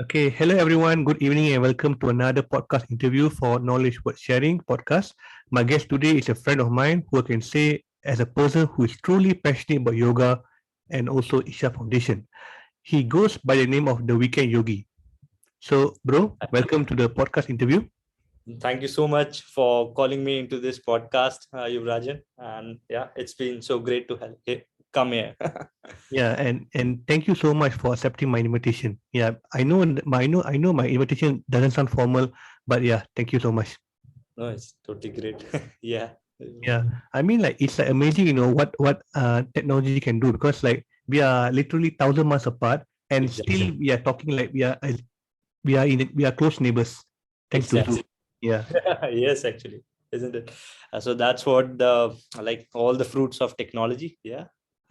Okay, hello everyone. Good evening and welcome to another podcast interview for Knowledge Worth Sharing podcast. My guest today is a friend of mine who I can say as a person who is truly passionate about yoga and also Isha Foundation. He goes by the name of the Weekend Yogi. So, bro, welcome to the podcast interview. Thank you so much for calling me into this podcast, Yuvrajan. And yeah, it's been so great to come here. Yeah, and thank you so much for accepting my invitation. Yeah, I know my invitation doesn't sound formal, but yeah, thank you so much. No, it's totally great. Yeah, Yeah, I mean, like it's like amazing, what technology can do because like we are literally thousand miles apart, and still exactly. we are talking like we are close neighbors. Thanks to Zoom. Exactly. Yeah, Yes, actually, isn't it? So that's what the like all the fruits of technology. Yeah.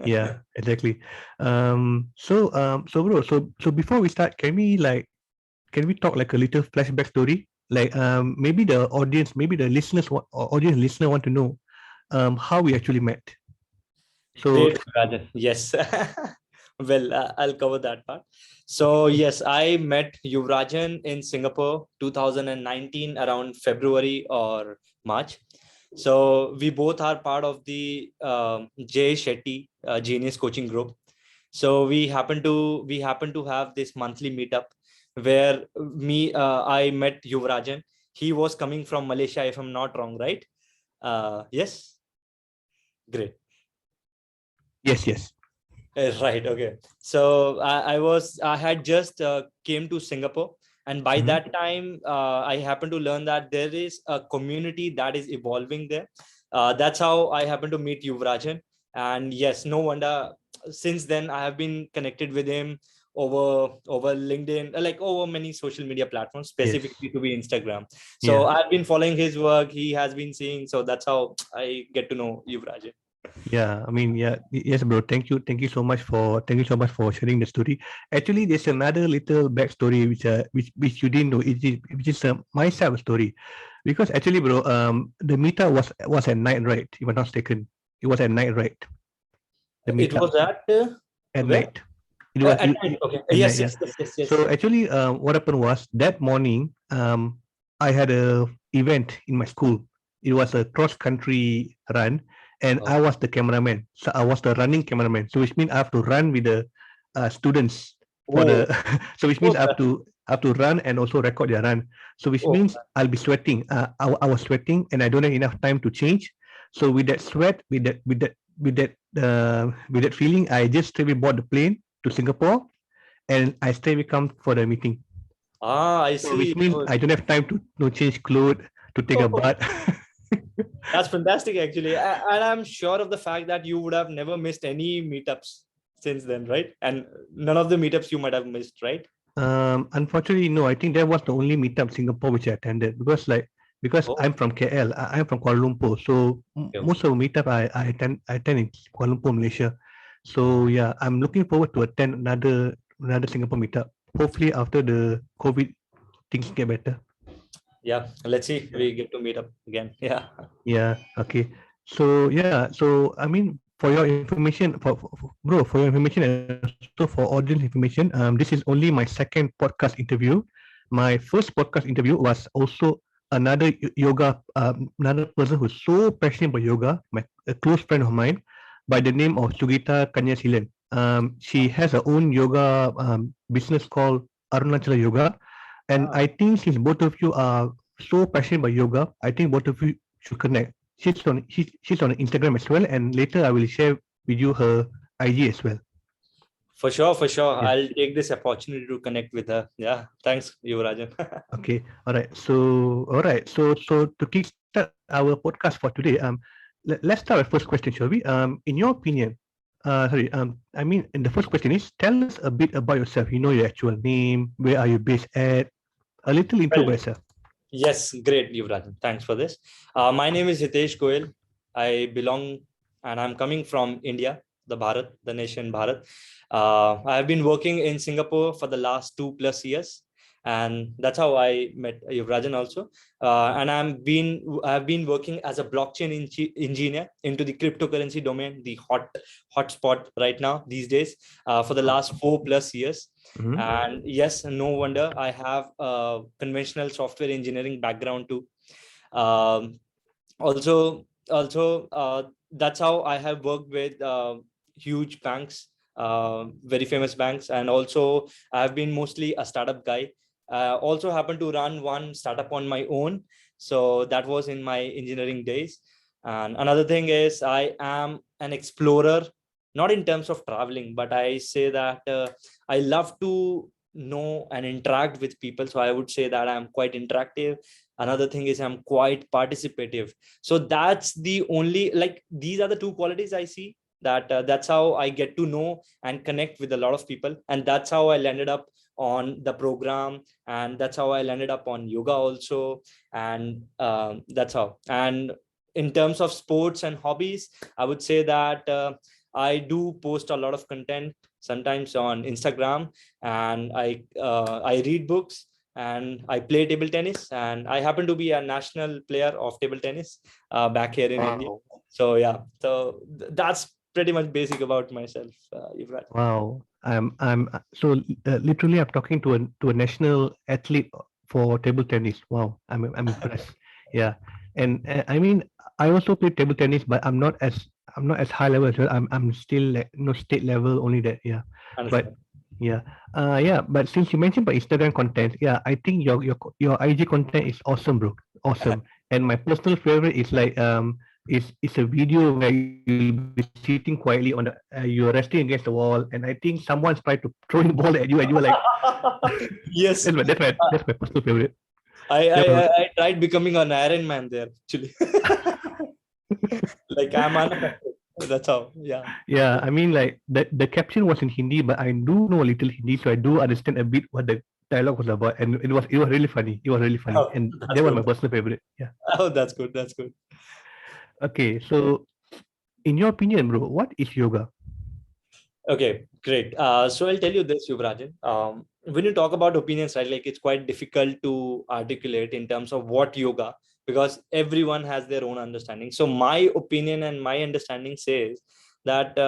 yeah, exactly. So bro, so before we start, can we talk like a little flashback story? Like maybe the audience, maybe the audience listener want to know how we actually met. So Great, Rajan. Yes. Well, I'll cover that part. So, yes, I met Yuvrajan in Singapore 2019 around February or March. So, we both are part of the Jay Shetty Genius Coaching Group. So, we happen to have this monthly meetup where I met Yuvrajan. He was coming from Malaysia, if I'm not wrong, right? Yes, great. yes, yes. Right. Okay. So I had just came to Singapore, and by Mm-hmm. that time, I happened to learn that there is a community that is evolving there. That's how I happened to meet Yuvrajan, and yes, no wonder. Since then, I have been connected with him over LinkedIn, like over many social media platforms, Yes. specifically to be Instagram. So Yeah. I've been following his work. He has been seeing. So that's how I get to know Yuvrajan. Yeah, I mean, yeah, yes, bro. Thank you so much for sharing the story. Actually, there's another little backstory which you didn't know, which is my side of the story, because actually, bro, the meetup was at night, right? If I'm not mistaken, it was at night, right? The It meetup was at at where? night. It was At night. Okay. at night, Yes, yeah. yes, yes, yes, yes. So actually, what happened was that morning, I had a event in my school. It was a cross country run, and Oh, I was the cameraman. So I was the running cameraman. So which means I have to run with the students for the. oh, So which means oh, that, I have to run and also record their run. So which oh. means I'll be sweating. I was sweating, and I don't have enough time to change. So with that sweat, with that feeling, I just straight away bought the plane to Singapore, and I straight away come for the meeting. I So which see. means Oh, I don't have time to change clothes, to take a bath. that's fantastic, actually. And I'm sure of the fact that you would have never missed any meetups since then, right? And none of the meetups you might have missed, right? Unfortunately, no. I think that was the only meetup Singapore which I attended because Oh, I'm from KL. I'm from Kuala Lumpur. So okay, okay. most of the meetup I attend in Kuala Lumpur, Malaysia. So yeah, I'm looking forward to attend another Singapore meetup. Hopefully after the COVID things get better. Yeah, let's see. Yeah. We get to meet up again. Yeah. Yeah. Okay. So yeah. So I mean, for your information, bro, for your information and also for audience information, this is only my second podcast interview. My first podcast interview was also another another person who's so passionate about yoga, a close friend of mine, by the name of Sugita Kanyasilan. She has her own yoga business called Arunachala Yoga, and Ah, I think since both of you are so passionate about yoga, I think both of you should connect. She's on Instagram as well, and later I will share with you her IG as well. for sure, for sure. Yeah. I'll take this opportunity to connect with her. Yeah. Thanks, Yuvarajan. Okay. All right. So to kickstart our podcast for today, let's start with first question, shall we? In your opinion, I mean, and the first question is, tell us a bit about yourself. You know your actual name, where are you based at? A little intro Well, by yourself. yes, great, Yuvarajan. Thanks for this. My name is Hitesh Goyal. I belong and I'm coming from India, the Bharat, the nation Bharat. I have been working in Singapore for the last 2+ years. and that's how I met Yuvarajan also. And I've been working as a blockchain engineer into the cryptocurrency domain, the hotspot right now these days, for the last 4+ years. Mhm. And yes, no wonder I have a conventional software engineering background too. Um, also, that's how I have worked with huge banks, very famous banks, and also I've been mostly a startup guy. Also happened to run one startup on my own, so that was in my engineering days. And another thing is I am an explorer, not in terms of traveling, but I say that I love to know and interact with people, so I would say that I'm quite interactive. Another thing is I'm quite participative. So that's the only, like, these are the two qualities I see, that that's how I get to know and connect with a lot of people, and that's how I landed up on the program, and that's how I landed up on yoga also. And that's how. And in terms of sports and hobbies, I would say that I do post a lot of content sometimes on Instagram, and I read books, and I play table tennis, and I happen to be a national player of table tennis back here in India. Wow. So yeah, so that's pretty much basic about myself, Yuvraj. Wow. Literally I'm talking to a national athlete for table tennis. Wow. I'm impressed. Yeah. And I mean I also play table tennis, but I'm not as high level as well. I'm still like state level only that. Yeah. But Understand. yeah. Yeah, but since you mentioned about Instagram content, yeah, I think your IG content is awesome, bro. Awesome. And my personal favorite is like it's a video where you'll be sitting quietly on the you're resting against the wall, and I think someone's tried to throw the ball at you, and you were like, Yes, that's my personal favorite. I, Yeah, I bro. I I tried becoming an Iron Man there actually. Like I'm unaffected. That's how. Yeah. Yeah, I mean like the caption was in Hindi, but I do know a little Hindi, so I do understand a bit what the dialogue was about, and it was really funny. It was really funny, Oh, and that's that was my good. personal favorite. Yeah. Oh, that's good. That's good. Okay, so in your opinion, bro, what is yoga? Okay, great. So I'll tell you this, Yuvrajin. When you talk about opinions, right, like it's quite difficult to articulate in terms of what yoga, because everyone has their own understanding. So my opinion and my understanding says that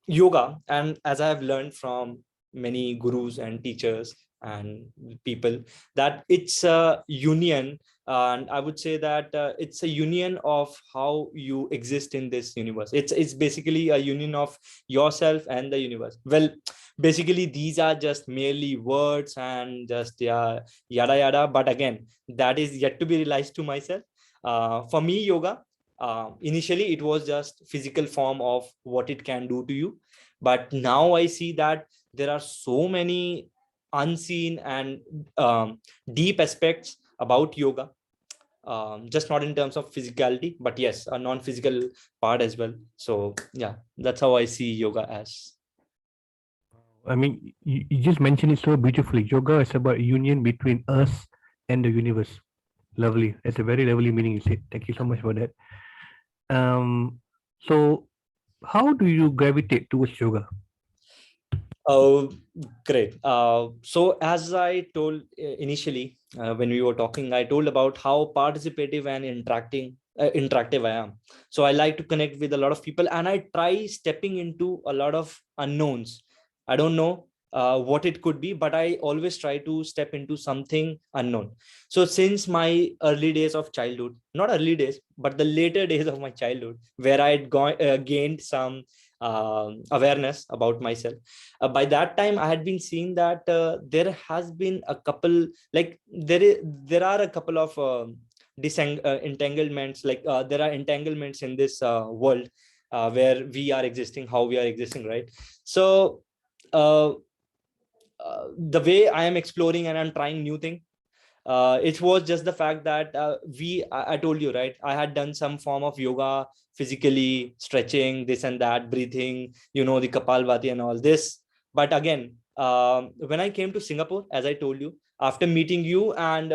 yoga, and as I have learned from many gurus and teachers and people, that it's a union, and I would say that it's a union of how you exist in this universe. It's basically a union of yourself and the universe. Well, basically these are just merely words and just, yeah, yada yada, but again, that is yet to be realized to myself. For me, yoga, initially it was just physical form of what it can do to you, but now I see that there are so many unseen and deep aspects about yoga, just not in terms of physicality, but yes, a non-physical part as well. So yeah, that's how I see yoga as. I mean, you just mentioned it so beautifully. Yoga is about union between us and the universe. Lovely. That's a very lovely meaning you said. Thank you so much for that. So how do you gravitate towards yoga? Oh, great. So as I told initially, when we were talking, I told about how participative and interactive I am. So I like to connect with a lot of people, and I try stepping into a lot of unknowns. I don't know what it could be, but I always try to step into something unknown. So since my early days of childhood, not early days, but the later days of my childhood, where I had gained some awareness about myself, by that time I had been seeing that there has been a couple, like there are a couple of entanglements, like there are entanglements in this world, where we are existing, how we are existing, right? So uh, the way I am exploring and I'm trying new thing, it was just the fact that I told you, right, I had done some form of yoga, physically stretching, this and that, breathing, the Kapalbhati and all this. But again, when I came to Singapore, as I told you, after meeting you, and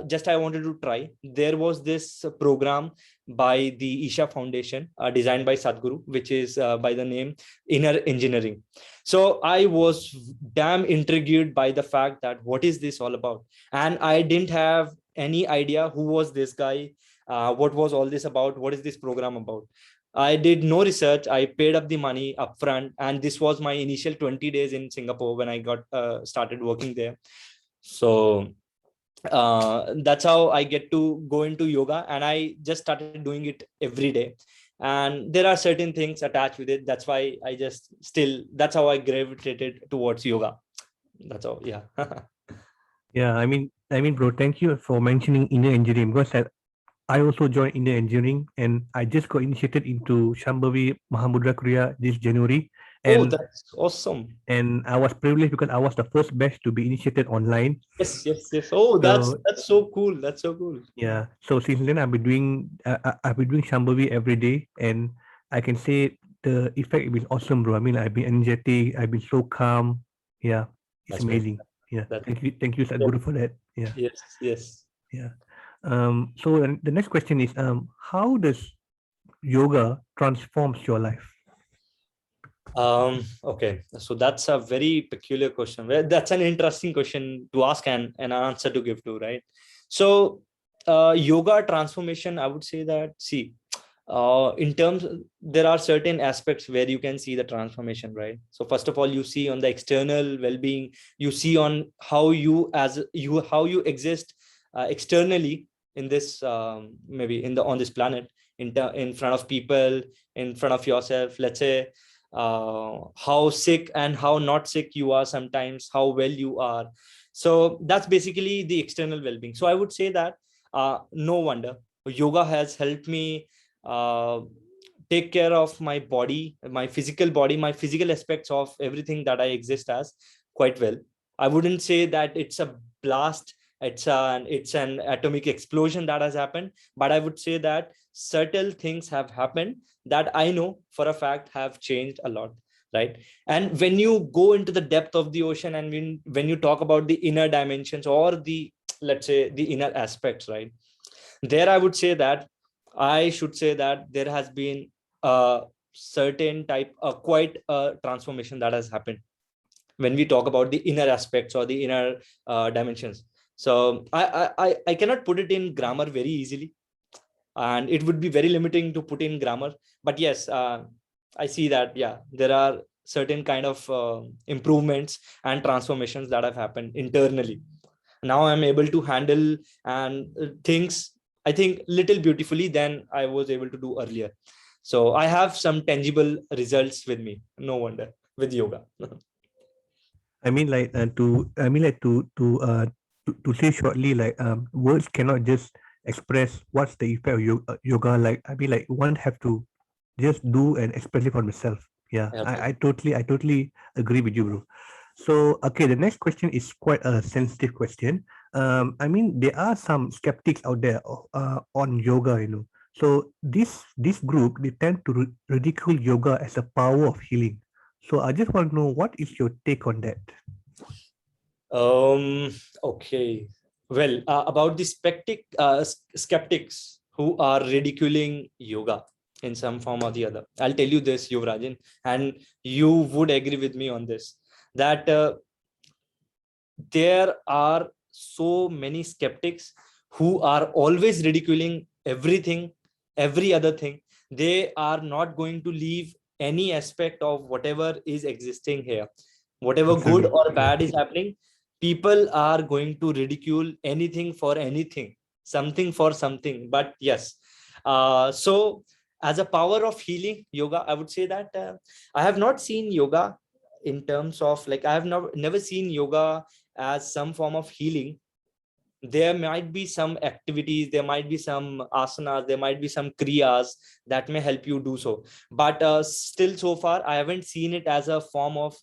just I wanted to try. There was this program by the Isha Foundation, designed by Sadhguru, which is by the name Inner Engineering. So I was damn intrigued by the fact that what is this all about, and I didn't have any idea who was this guy, what was all this about, what is this program about. I did no research. I paid up the money upfront, and this was my initial 20 days in Singapore when I got started working there. So that's how I get to go into yoga, and I just started doing it every day. And there are certain things attached with it. That's why I just still, that's how I gravitated towards yoga. That's all. Yeah. Yeah, I mean, bro, thank you for mentioning Indian engineering, because I also joined Indian engineering, and I just got initiated into Shambhavi Mahamudra Kriya this January. Oh, And that's awesome. I was privileged because I was the first batch to be initiated online. Yes, yes, yes. Oh, So that's so cool. That's so cool. yeah, so since then I've been doing Shambhavi every day, and I can say the effect has been awesome, bro. I mean, I've been energetic, I've been so calm. Yeah, it's That's great. amazing. Yeah, That, thank you, Sadhguru, for that. Yeah, yes, yes. yeah. So then the next question is, how does yoga transforms your life? Okay, so that's a very peculiar question. Well, that's an interesting question to ask and an answer to give to, right? So, yoga transformation, I would say that, see, in terms, there are certain aspects where you can see the transformation, right? So first of all, you see on the external well-being, you see on how you as you how you exist externally in this, maybe in the on this planet, in front of people, in front of yourself. Let's say how sick and how not sick you are sometimes, how well you are. So that's basically the external well-being. So I would say that no wonder yoga has helped me uh, take care of my body, my physical aspects of everything that I exist as quite well. I wouldn't say that it's a blast, it's an atomic explosion that has happened, but I would say that subtle things have happened that I know for a fact have changed a lot, right? And when you go into the depth of the ocean, and when you talk about the inner dimensions, or the, let's say, the inner aspects, right, there I would say that, I should say that there has been a certain type, quite a transformation that has happened when we talk about the inner aspects or the inner dimensions. So I cannot put it in grammar very easily, and it would be very limiting to put in grammar. But yes, I see that, yeah, there are certain kind of improvements and transformations that have happened internally. Now I'm able to handle and things, I think, little beautifully than I was able to do earlier. So I have some tangible results with me, no wonder, with yoga. I mean, like to say shortly, like words cannot just express what's the effect of yoga. Like, I mean, like one have to just do and express it for themselves. Yeah, Yeah. I totally agree with you, bro. So okay, the next question is quite a sensitive question. I mean, there are some skeptics out there on yoga, you know. So this group, they tend to ridicule yoga as a power of healing. So I just want to know, what is your take on that? Okay. Well, about the skeptics who are ridiculing yoga in some form or the other, I'll tell you this, Yuvrajin, and you would agree with me on this, that there are so many skeptics who are always ridiculing everything, every other thing. They are not going to leave any aspect of whatever is existing here. Whatever good Absolutely. or Yeah. bad is happening, people are going to ridicule anything for anything, something for something. But yes, so as a power of healing yoga, I would say that I have not seen yoga in terms of, like, I have never seen yoga as some form of healing. There might be some activities, there might be some asanas, there might be some kriyas that may help you do so, but still so far I haven't seen it as a form of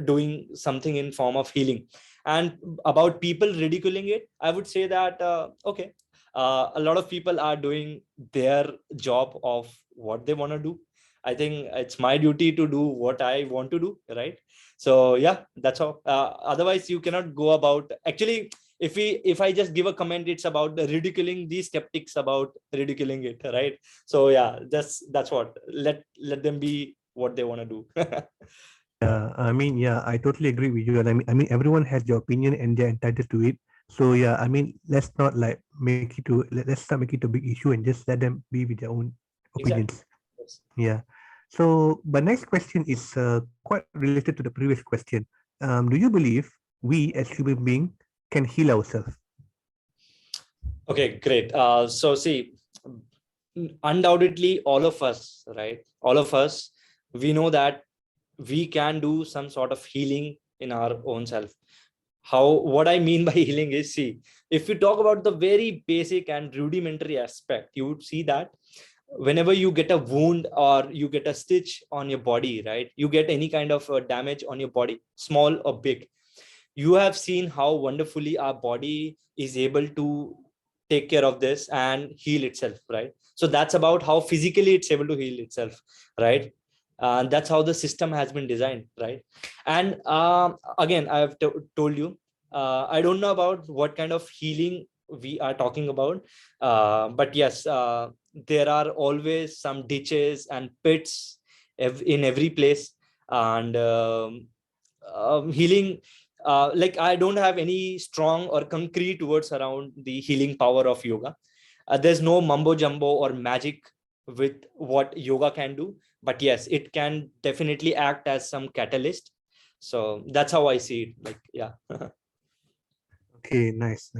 doing something in form of healing. And about people ridiculing it, I would say that okay, a lot of people are doing their job of what they want to do. I think it's my duty to do what I want to do, right? So yeah, that's all. Otherwise, you cannot go about. Actually, if I just give a comment, it's about the ridiculing the skeptics about ridiculing it, right? So yeah, that's what. Let them be what they want to do. Yeah, I mean, yeah, I totally agree with you. And I mean, everyone has their opinion and they're entitled to it. So yeah, I mean, let's not like let's not make it a big issue and just let them be with their own Exactly. opinions. Yes. Yeah. So, but next question is quite related to the previous question. Do you believe we as human beings can heal ourselves? Okay, great. So see, undoubtedly, all of us, right? All of us, we know that we can do some sort of healing in our own self. How, what I mean by healing is, see, if you talk about the very basic and rudimentary aspect, you would see that whenever you get a wound or you get a stitch on your body, right? You get any kind of damage on your body, small or big, you have seen how wonderfully our body is able to take care of this and heal itself, right? So that's about how physically it's able to heal itself, right? And that's how the system has been designed, right? And again, I have told you, I don't know about what kind of healing we are talking about, but yes, there are always some ditches and pits in every place. And healing, like I don't have any strong or concrete words around the healing power of yoga. There's no mumbo jumbo or magic with what yoga can do, but yes, it can definitely act as some catalyst. So that's how I see it, like, yeah. Okay, nice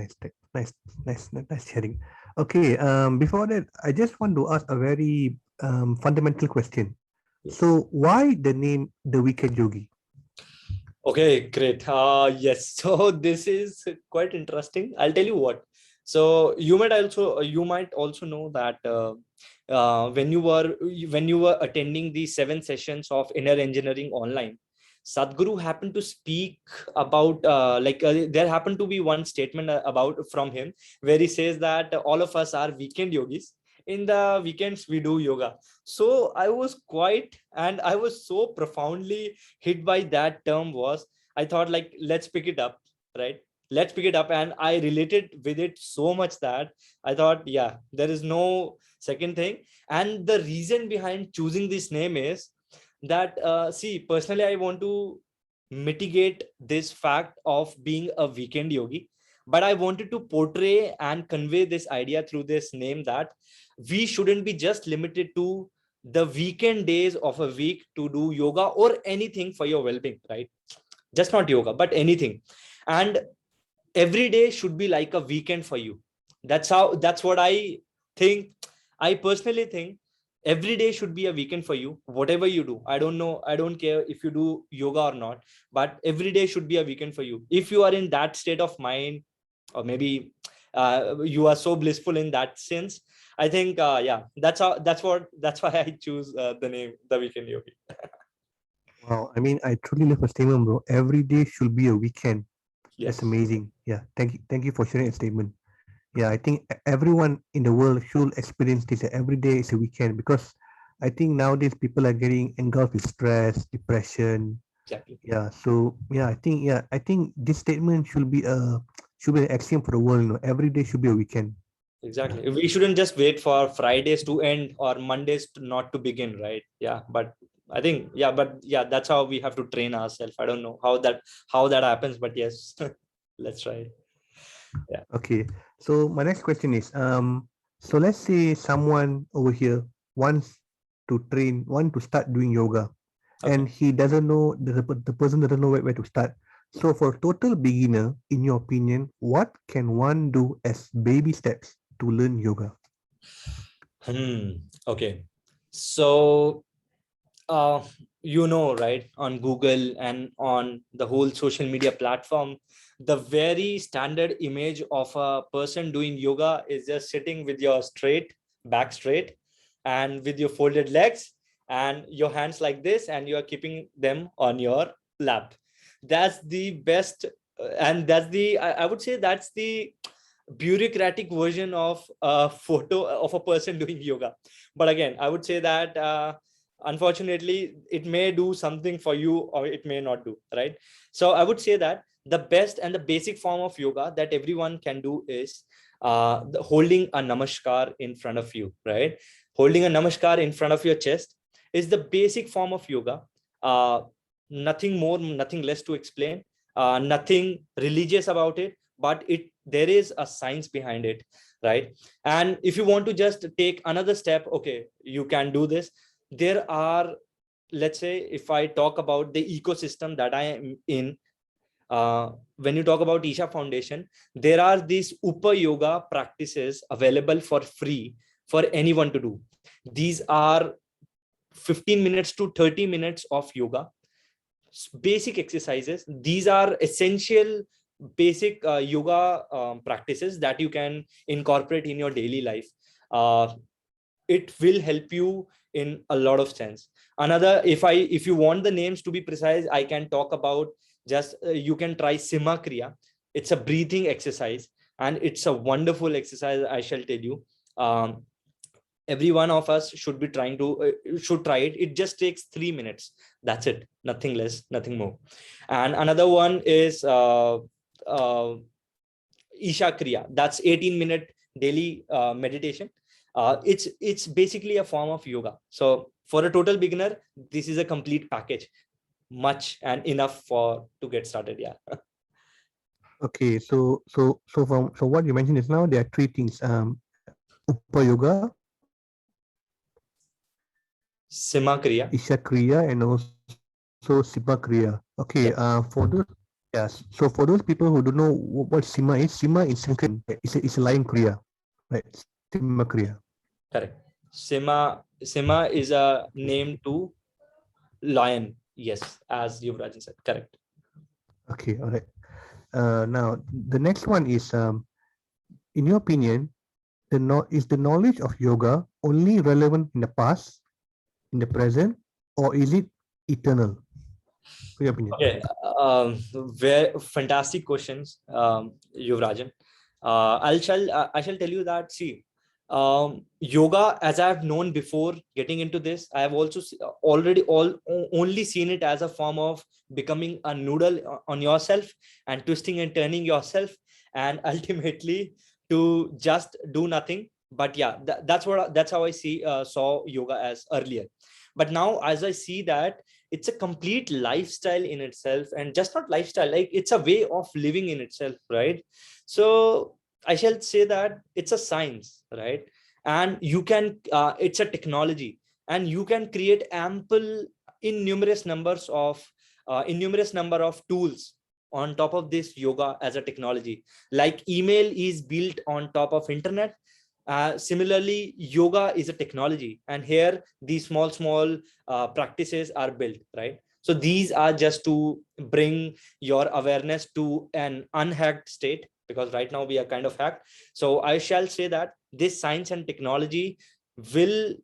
sharing. Okay, before that, I just want to ask a very fundamental question. Yes. So, why the name The Weekend Yogi? Okay, great. Yes. So this is quite interesting. I'll tell you what. So you might also know that when you were attending the 7 sessions of inner engineering online, Sadhguru happened to speak about there happened to be one statement about from him where he says that all of us are weekend yogis. In the weekends we do yoga. So I was quite, and I was so profoundly hit by that term. Was, I thought, like, let's pick it up, right? Let's pick it up. And I related with it so much that I thought, yeah, there is no second thing. And the reason behind choosing this name is that, see, personally, I want to mitigate this fact of being a weekend yogi, but I wanted to portray and convey this idea through this name that we shouldn't be just limited to the weekend days of a week to do yoga or anything for your well-being, right? Just not yoga, but anything. And every day should be like a weekend for you. That's what I think. I personally think every day should be a weekend for you, whatever you do. I don't know, I don't care if you do yoga or not, but every day should be a weekend for you. If you are in that state of mind, or maybe you are so blissful in that sense, I think, yeah, that's why I choose the name The Weekend Yogi. Wow, I mean, I truly love a statement, bro. Every day should be a weekend. That's Yes, amazing. Yeah, thank you for sharing a statement. Yeah, I think everyone in the world should experience this. Every day is a weekend because I think nowadays people are getting engulfed with stress, depression. exactly. Yeah, so I think this statement should be an axiom for the world. You know, every day should be a weekend. Yeah. Exactly. We shouldn't just wait for Fridays to end or Mondays to not to begin, right? Yeah. But I think, yeah, but yeah, that's how we have to train ourselves. I don't know how that happens, but yes, let's try. Yeah. Okay. So my next question is so let's say someone over here wants want to start doing yoga Okay. and he doesn't know the person doesn't know where to start. So for total beginner, in your opinion, what can one do as baby steps to learn yoga? Okay. So, uh, right, on Google and on the whole social media platform, the very standard image of a person doing yoga is just sitting with your back straight, and with your folded legs and your hands like this, and you are keeping them on your lap. That's the best, and that's the, I would say that's the bureaucratic version of a photo of a person doing yoga. But again, I would say that unfortunately it may do something for you or it may not do, right? So I would say that the best and the basic form of yoga that everyone can do is holding a namaskar in front of you, right? Holding a namaskar in front of your chest is the basic form of yoga. Nothing more, nothing less to explain, nothing religious about it, but there is a science behind it, right? And if you want to just take another step, okay, you can do this. There are, let's say, if I talk about the ecosystem that I am in, when you talk about Isha Foundation, there are these Upa Yoga practices available for free for anyone to do. These are 15 minutes to 30 minutes of yoga, basic exercises. These are essential basic yoga practices that you can incorporate in your daily life. It will help you in a lot of sense. Another, if you want the names to be precise, I can talk about just you can try Sima Kriya. It's a breathing exercise and it's a wonderful exercise, I shall tell you. Every one of us should be trying to should try it. It just takes 3 minutes, that's it, nothing less, nothing more. And another one is Isha Kriya. That's 18-minute daily meditation. It's basically a form of yoga. So for a total beginner, this is a complete package, much and enough for to get started. Yeah. Okay, so what you mentioned is now there are three things. Upa Yoga, Sima Kriya. Isha Kriya, and also Sipa Kriya. Okay, Yes, for those, yes. So for those people who don't know what Sima in Sanskrit is a lion Kriya, right? Sima Kriya. correct. Sima is a name to lion. Yes, as Yuvraj said, correct. Okay, all right. Now the next one is, in your opinion, is the knowledge of yoga only relevant in the past, in the present, or is it eternal? For your opinion. Okay, very fantastic questions, Yuvrajan. I shall tell you that. See, yoga, as I have known before getting into this, I have also only seen it as a form of becoming a noodle on yourself and twisting and turning yourself, and ultimately to just do nothing. But yeah, that's how I saw yoga as earlier. But now, as I see that it's a complete lifestyle in itself, and just not lifestyle, like it's a way of living in itself, right? So I shall say that it's a science, right? And you can it's a technology, and you can create ample in numerous number of tools on top of this yoga as a technology. Like email is built on top of internet, similarly yoga is a technology, and here these small practices are built, right? So these are just to bring your awareness to an unhacked state, because right now we are kind of hacked. So I shall say that this science and technology will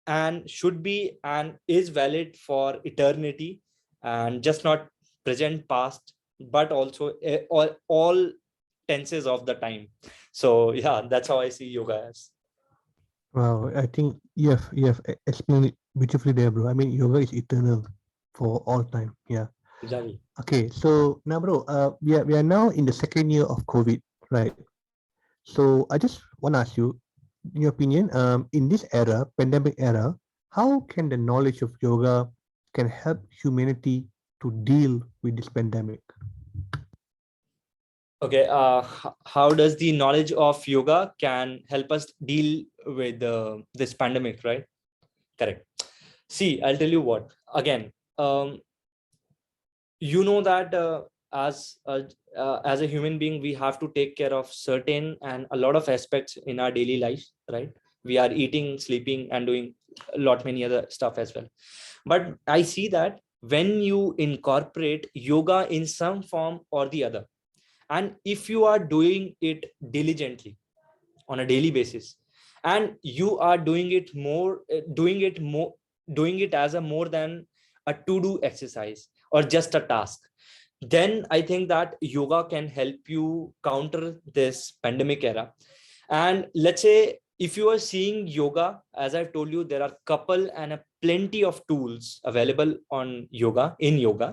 and should be and is valid for eternity, and just not present, past, but also all tenses of the time. So yeah, that's how I see yoga as. Wow, I think you have explained it beautifully there, bro. I mean, yoga is eternal for all time. Yeah. Exactly. Okay, so now, bro, we are now in the second year of COVID, right? So I just want to ask you, in your opinion, in this era, pandemic era, how can the knowledge of yoga can help humanity to deal with this pandemic? Okay, how does the knowledge of yoga can help us deal with this pandemic, right? Correct. See, I'll tell you what. Again, you know that as a human being, we have to take care of certain and a lot of aspects in our daily life, right? We are eating, sleeping, and doing a lot many other stuff as well. But I see that when you incorporate yoga in some form or the other, and if you are doing it diligently on a daily basis, and you are doing it as a more than a to do exercise or just a task, then I think that yoga can help you counter this pandemic era. And let's say if you are seeing yoga, as I told you, there are plenty of tools available on in yoga.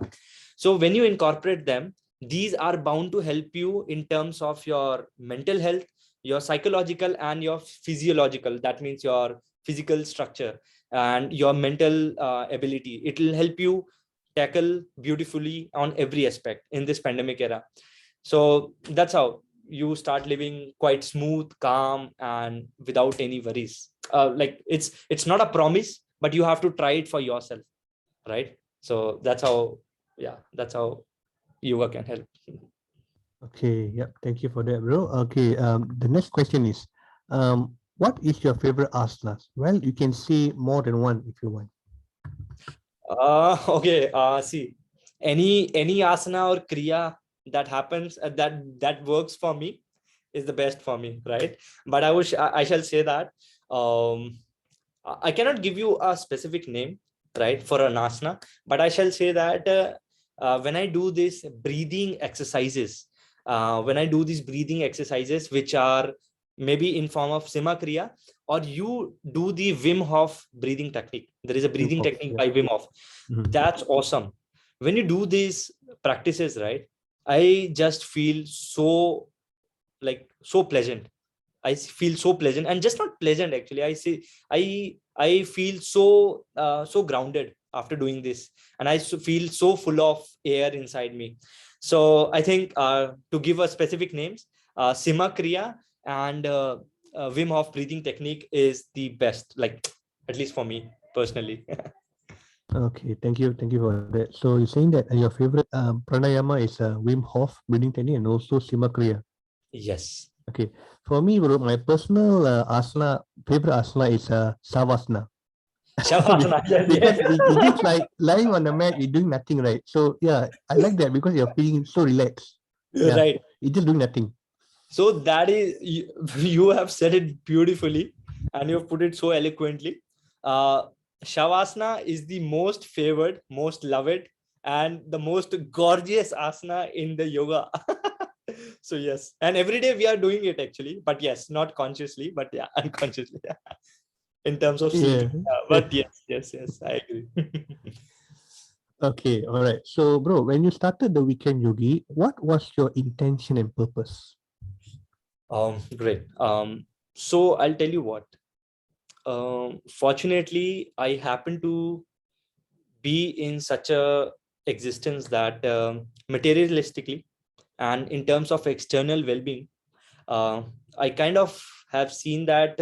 So when you incorporate them, these are bound to help you in terms of your mental health, your psychological and your physiological. That means your physical structure and your mental ability. It will help you tackle beautifully on every aspect in this pandemic era. So that's how you start living quite smooth, calm, and without any worries. Like it's not a promise, but you have to try it for yourself, right? So that's how, yeah, that's how yoga can help. Okay, yep. Thank you for that, bro. Okay, the next question is, what is your favorite asanas? Well, you can say more than one if you want. Okay. See, any asana or kriya that happens that works for me is the best for me, right? But I shall say that um, I cannot give you a specific name, right, for an asana, but I shall say that when I do this breathing exercises, which are maybe in form of Sima Kriya, or you do the Wim Hof breathing technique. There is a Wim breathing Hof, technique yeah. by Wim Hof. Mhm. That's awesome. When you do these practices, right, I just feel so, like, so pleasant. I feel so pleasant, and just not pleasant actually. I feel so so grounded after doing this, and feel so full of air inside me. So I think to give a specific names, Sima Kriya and Wim Hof breathing technique is the best, like, at least for me personally. Okay, thank you for that. So you're saying that your favorite pranayama is Wim Hof breathing technique and also Sima Kriya. Yes. Okay, for me, bro, my personal favorite asana is Savasana. Shavasana. Yes, Because yes. it is like lying on the mat, you're doing nothing, right? So yeah, I like that because you're feeling so relaxed. Yeah, Right. you're just doing nothing. So that is, you have said it beautifully, and you've put it so eloquently. Uh, Shavasana is the most favored, most loved, and the most gorgeous asana in the yoga. So yes, and every day we are doing it actually, but yes, not consciously, but yeah, unconsciously. In terms of Yeah. sleeping. But yes, yes, yes, I agree. Okay, all right. So, bro, when you started the weekend yogi, what was your intention and purpose? Great. So I'll tell you what. Fortunately, I happen to be in such a existence that materialistically and in terms of external well-being, uh, I kind of have seen that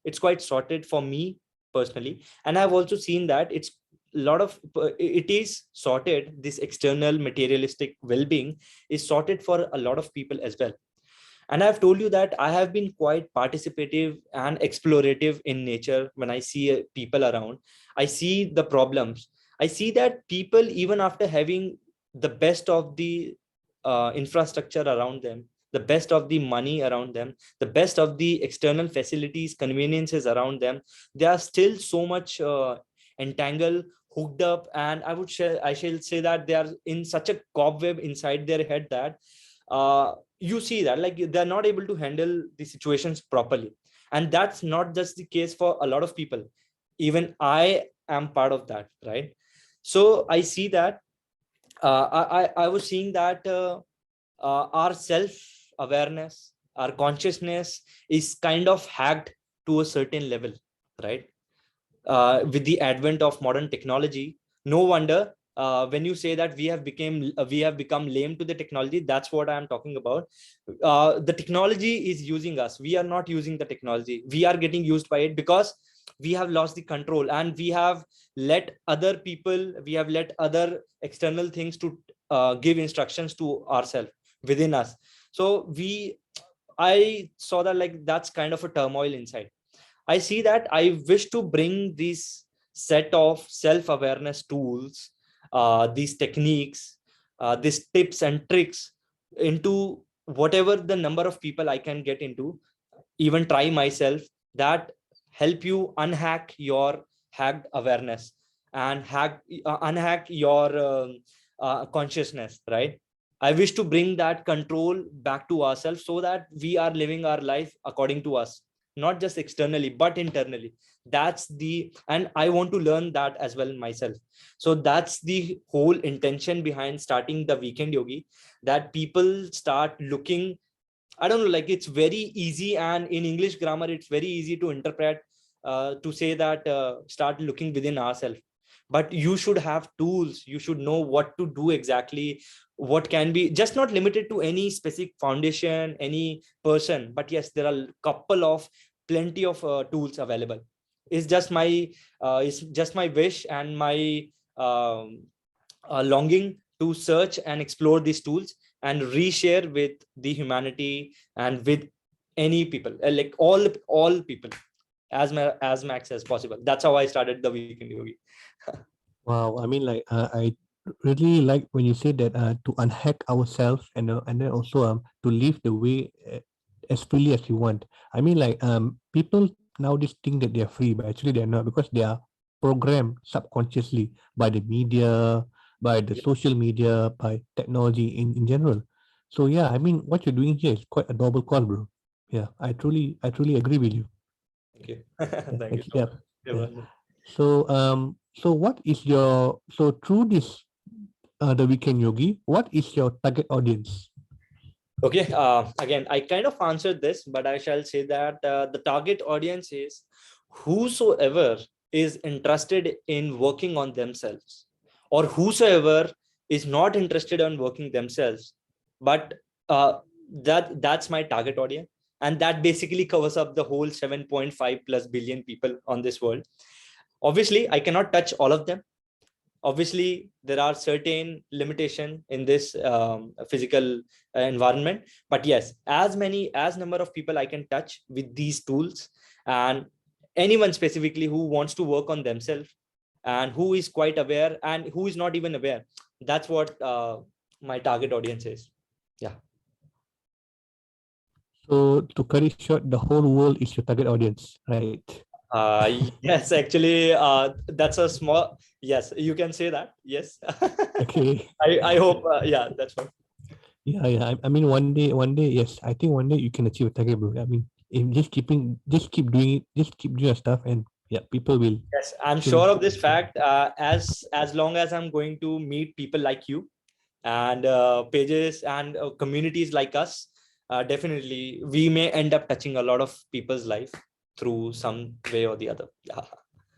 it's quite sorted for me personally, and I've also seen that it is sorted. This external materialistic well-being is sorted for a lot of people as well. And I've told you that I have been quite participative and explorative in nature. When I see people around, I see the problems. I see that people, even after having the best of the infrastructure around them, the best of the money around them, the best of the external facilities, conveniences around them, they are still so much entangled, hooked up, and I shall say that they are in such a cobweb inside their head that you see that, like, they're not able to handle the situations properly. And that's not just the case for a lot of people. Even I am part of that, right? So I see that I was seeing that our self awareness, our consciousness is kind of hacked to a certain level, right? With the advent of modern technology, no wonder when you say that we have become lame to the technology, that's what I am talking about. The technology is using us, we are not using the technology, we are getting used by it because we have lost the control, and we have let other external things to give instructions to ourselves within us. So I saw that, like, that's kind of a turmoil inside. I see that I wish to bring this set of self-awareness tools, these techniques, these tips and tricks into whatever the number of people I can get into, even try myself, that help you unhack your hacked awareness and unhack your consciousness, right? I wish to bring that control back to ourselves so that we are living our life according to us, not just externally, but internally. That's the, and I want to learn that as well myself. So that's the whole intention behind starting the Weekend Yogi, that people start looking, I don't know, like it's very easy, and in English grammar, it's very easy to interpret, to say that start looking within ourselves. But you should have tools. You should know what to do exactly. What can be just not limited to any specific foundation, any person, but yes, there are couple of plenty of tools available. It's just my wish and my um, longing to search and explore these tools and reshare with the humanity and with any people, like all people, as max as possible. That's how I started the Weekend Yogi. Wow, I mean, like, I really like when you say that to unhack ourselves and then also to live the way as freely as you want. I mean, like, people nowadays think that they are free, but actually they are not, because they are programmed subconsciously by the media, by the Yeah, social media, by technology in general. So yeah, I mean, what you're doing here is quite a noble call, bro. Yeah, I truly agree with you. thank you. Yeah, Thank you thank you. so Yeah, much. yeah. Yeah. So what is your, so through this the Weekend Yogi, what is your target audience? Okay, again, I kind of answered this, but I shall say that the target audience is whosoever is interested in working on themselves, or whosoever is not interested in working themselves, but that's my target audience. And that basically covers up the whole 7.5 plus billion people on this world. Obviously, I cannot touch all of them. Obviously there are certain limitation in this physical environment, but yes, as many as number of people I can touch with these tools, and anyone specifically who wants to work on themselves and who is quite aware and who is not even aware, that's what my target audience is. Yeah. So to cut it short, the whole world is your target audience, right? Yes, actually, that's a small, yes, you can say that, yes. Okay. I hope, yeah, that's what. Yeah, yeah. I mean, one day, yes. I think one day you can achieve a target, bro. I mean, if just keep doing it, just keep doing your stuff, and yeah, people will Yes, I'm soon. sure of this fact. As long as I'm going to meet people like you and pages and communities like us, definitely we may end up touching a lot of people's life through some way or the other. Yeah.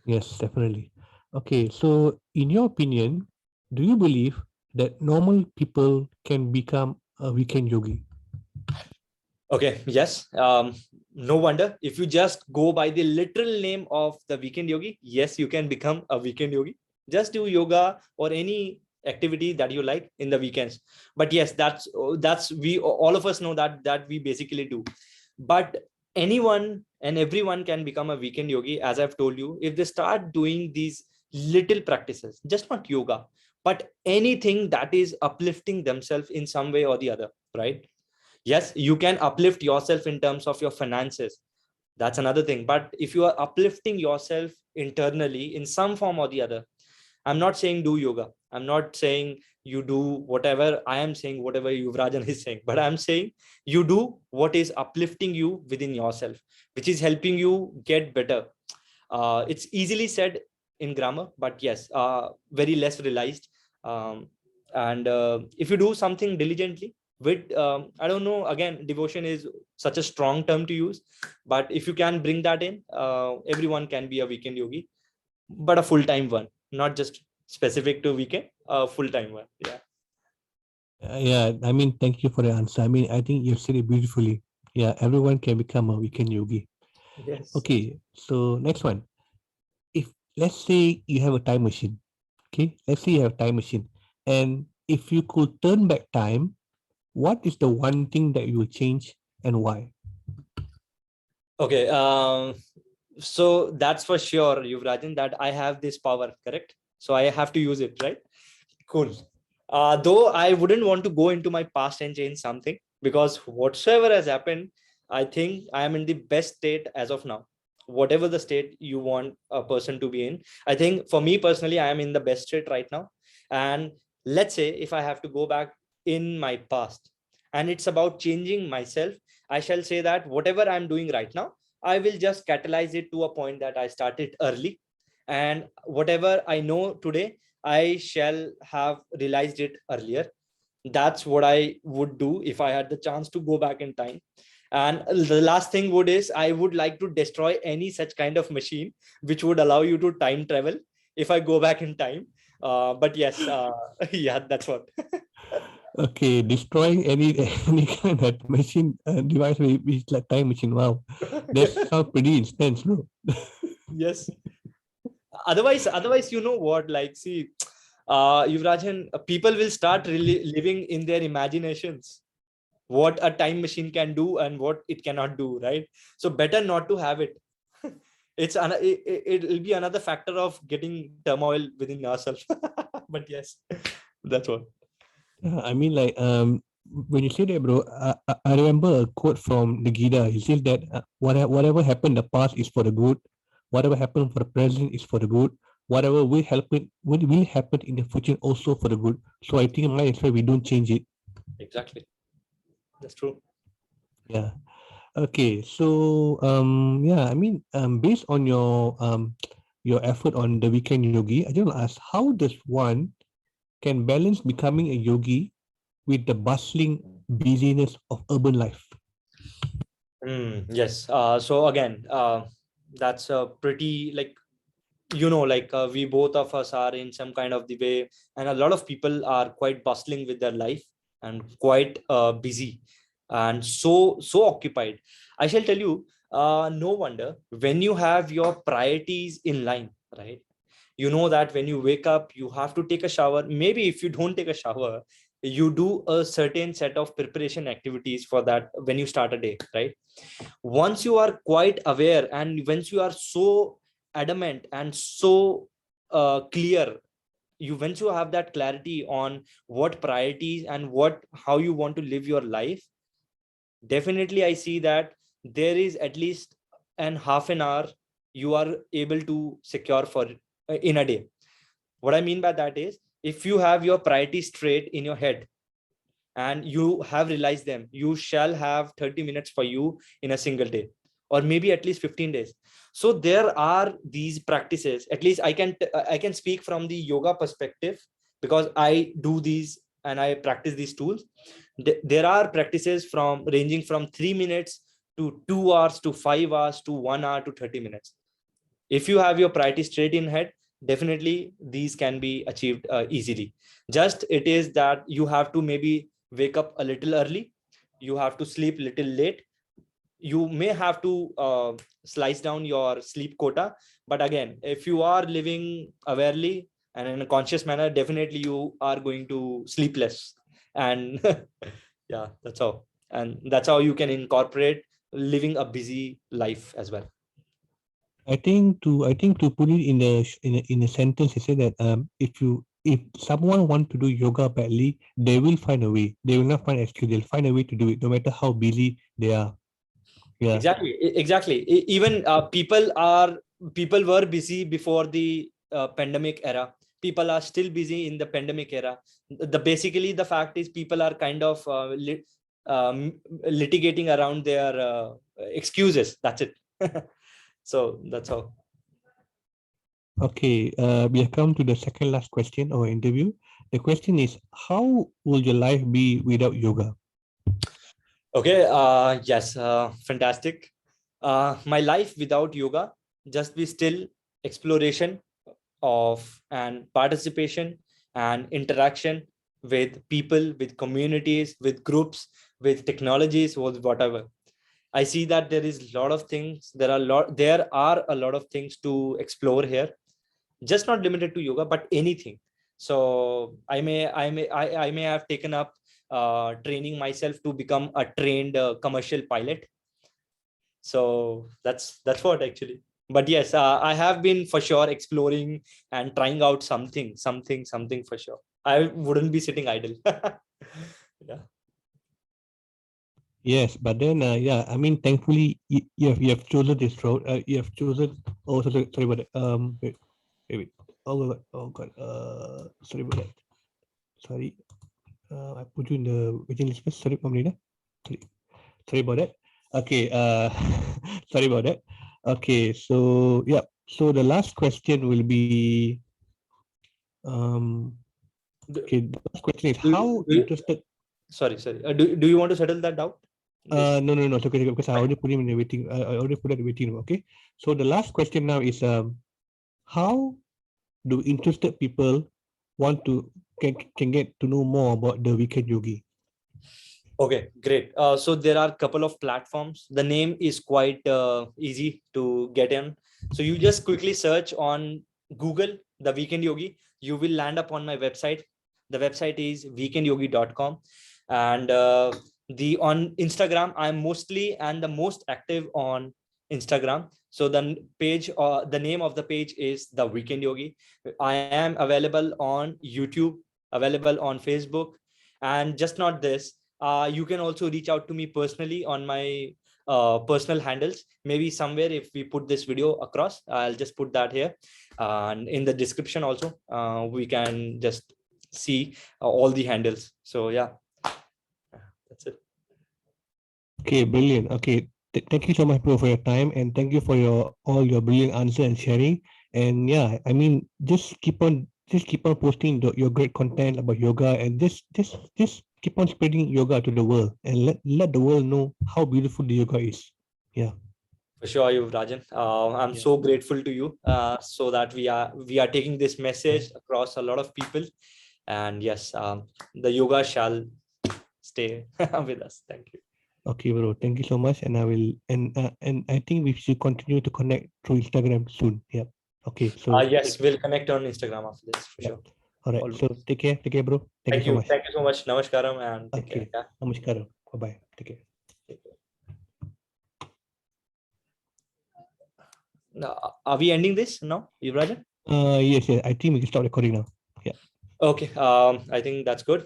Yes, definitely. Okay, so in your opinion, do you believe that normal people can become a weekend yogi? Okay. Yes. No wonder if you just go by the literal name of the Weekend Yogi. Yes, you can become a Weekend Yogi. Just do yoga or any activity that you like in the weekends. But yes, that's we all of us know that we basically do. But anyone and everyone can become a Weekend Yogi, as I've told you, if they start doing these little practices, just not yoga, but anything that is uplifting themselves in some way or the other, right? Yes, you can uplift yourself in terms of your finances. That's another thing. But if you are uplifting yourself internally in some form or the other, I'm not saying do yoga. I'm not saying you do whatever. I am saying whatever Yuvrajan is saying. But I'm saying you do what is uplifting you within yourself, which is helping you get better. It's easily said in grammar, but yes, very less realized. Um, and if you do something diligently with, I don't know, again, devotion is such a strong term to use, but if you can bring that in, everyone can be a Weekend Yogi, but a full-time one, not just specific to weekend, a full-time one. Yeah. Yeah, I mean, thank you for the answer. I mean, I think you said it beautifully. Yeah, everyone can become a weekend yogi. Yes. Okay, so next one. If let's say you have a time machine, okay, let's say you have a time machine, and if you could turn back time, what is the one thing that you would change and why? Okay. So that's for sure, Yuvrajan, that I have this power, correct? So I have to use it, right? Cool. Though I wouldn't want to go into my past and change something, because whatsoever has happened, I think I am in the best state as of now. Whatever the state you want a person to be in, I think for me personally, I am in the best state right now. And let's say if I have to go back in my past and it's about changing myself, I shall say that whatever I'm doing right now, I will just catalyze it to a point that I started early, and whatever I know today, I shall have realized it earlier. That's what I would do if I had the chance to go back in time. And the last thing would is I would like to destroy any such kind of machine which would allow you to time travel if I go back in time. But yes, yeah, that's what. Okay, destroying any any kind of machine device is like time machine. Wow, that sounds pretty intense, bro. Yes. Otherwise, you know what? Like, see, Yuvrajan, people will start really living in their imaginations what a time machine can do and what it cannot do, right? So better not to have it. It'll be another factor of getting turmoil within yourself. But yes, that's what. Yeah, I mean, like, when you say that, bro, I remember a quote from the Gita. He says that whatever happened in the past is for the good, whatever happened for the present is for the good, whatever will happen in the future also for the good. So I think might as well we don't change it. Exactly, that's true. Yeah. Okay. So yeah, I mean, based on your effort on the weekend yogi, I just want to ask, how does one can balance becoming a yogi with the bustling busyness of urban life? Yes. So again, that's a pretty, like, like, we both of us are in some kind of the way, and a lot of people are quite bustling with their life and quite busy and so occupied. I shall tell you, no wonder when you have your priorities in line, right? You know that when you wake up, you have to take a shower. Maybe if you don't take a shower, you do a certain set of preparation activities for that when you start a day, right? Once you are quite aware, and once you are so adamant and so clear, once you have that clarity on what priorities and what how you want to live your life, definitely I see that there is at least an half an hour you are able to secure for in a day. What I mean by that is, if you have your priorities straight in your head and you have realized them, you shall have 30 minutes for you in a single day, or maybe at least 15 days. So there are these practices, at least I can speak from the yoga perspective, because I do these and I practice these tools. There are practices from ranging from 3 minutes to 2 hours to 5 hours to 1 hour to 30 minutes. If you have your priority straight in head, definitely these can be achieved easily. Just it is that you have to maybe wake up a little early, you have to sleep little late, you may have to slice down your sleep quota. But again, if you are living awarely and in a conscious manner, definitely you are going to sleep less. And yeah, that's how. And that's how you can incorporate living a busy life as well. I think to put it in a sentence, you say that if someone want to do yoga badly, they will find a way. They will not find an excuse. They'll find a way to do it, no matter how busy they are. Yeah. Exactly. Even people were busy before the pandemic era. People are still busy in the pandemic era. Basically the fact is, people are kind of litigating around their excuses. That's it. So that's how. Okay. We have come to the second last question of our interview. The question is, how will your life be without yoga? Okay. Yes. Fantastic. My life without yoga just be still exploration of and participation and interaction with people, with communities, with groups, with technologies, with whatever. I see that there is a lot of things. There are a lot of things to explore here, just not limited to yoga, but anything. So I may have taken up training myself to become a trained commercial pilot. So that's what actually. But yes, I have been for sure exploring and trying out something for sure. I wouldn't be sitting idle. Yeah. Yes, but then yeah, I mean, thankfully you have chosen this road. You have chosen. Oh, sorry about that. Wait. Oh god. Sorry about that. Sorry. I put you in the waiting list first. Sorry, Pamela. Sorry. Sorry about that. Okay. Sorry about that. Okay, so yeah. So the last question will be um Do, okay, the last question is do, how do you- interested sorry, sorry. Do you want to settle that doubt? no, it's okay, because I Fine. already put him in the waiting. I already put it in the waiting room. Okay. So the last question now is how do interested people want to can get to know more about the Weekend Yogi? Okay, great. So there are a couple of platforms. The name is quite easy to get in. So you just quickly search on Google the Weekend Yogi. You will land up on my website. The website is weekendyogi.com. And the on Instagram, I'm mostly and the most active on Instagram. So the name of the page is the Weekend Yogi. I am available on YouTube, available on Facebook, and just not this. You can also reach out to me personally on my personal handles. Maybe somewhere if we put this video across, I'll just put that here. And in the description also, we can just see all the handles. So yeah, that's it. Okay, brilliant. Okay, thank you so much, bro, for your time, and thank you for your all your brilliant answer and sharing. And yeah, I mean, just keep on posting your great content about yoga, and just keep on spreading yoga to the world, and let the world know how beautiful the yoga is. Yeah, For sure, you Rajan. I'm yeah. so grateful to you, so that we are taking this message across a lot of people. And yes, the yoga shall stay with us. Thank you. Okay, bro. Thank you so much, and I will and I think we should continue to connect through Instagram soon. Yeah. Okay. So Yes, we'll connect on Instagram after this for yeah. sure. All right. Always. So take care, bro. Thank you so much. Thank you so much. Namaskaram and take care. Okay. Yeah. Namaskaram. Bye bye. Take care. Take care. Now, are we ending this now, Yuvraj? Yes, yes. I think we can stop recording now. Yeah. Okay. I think that's good.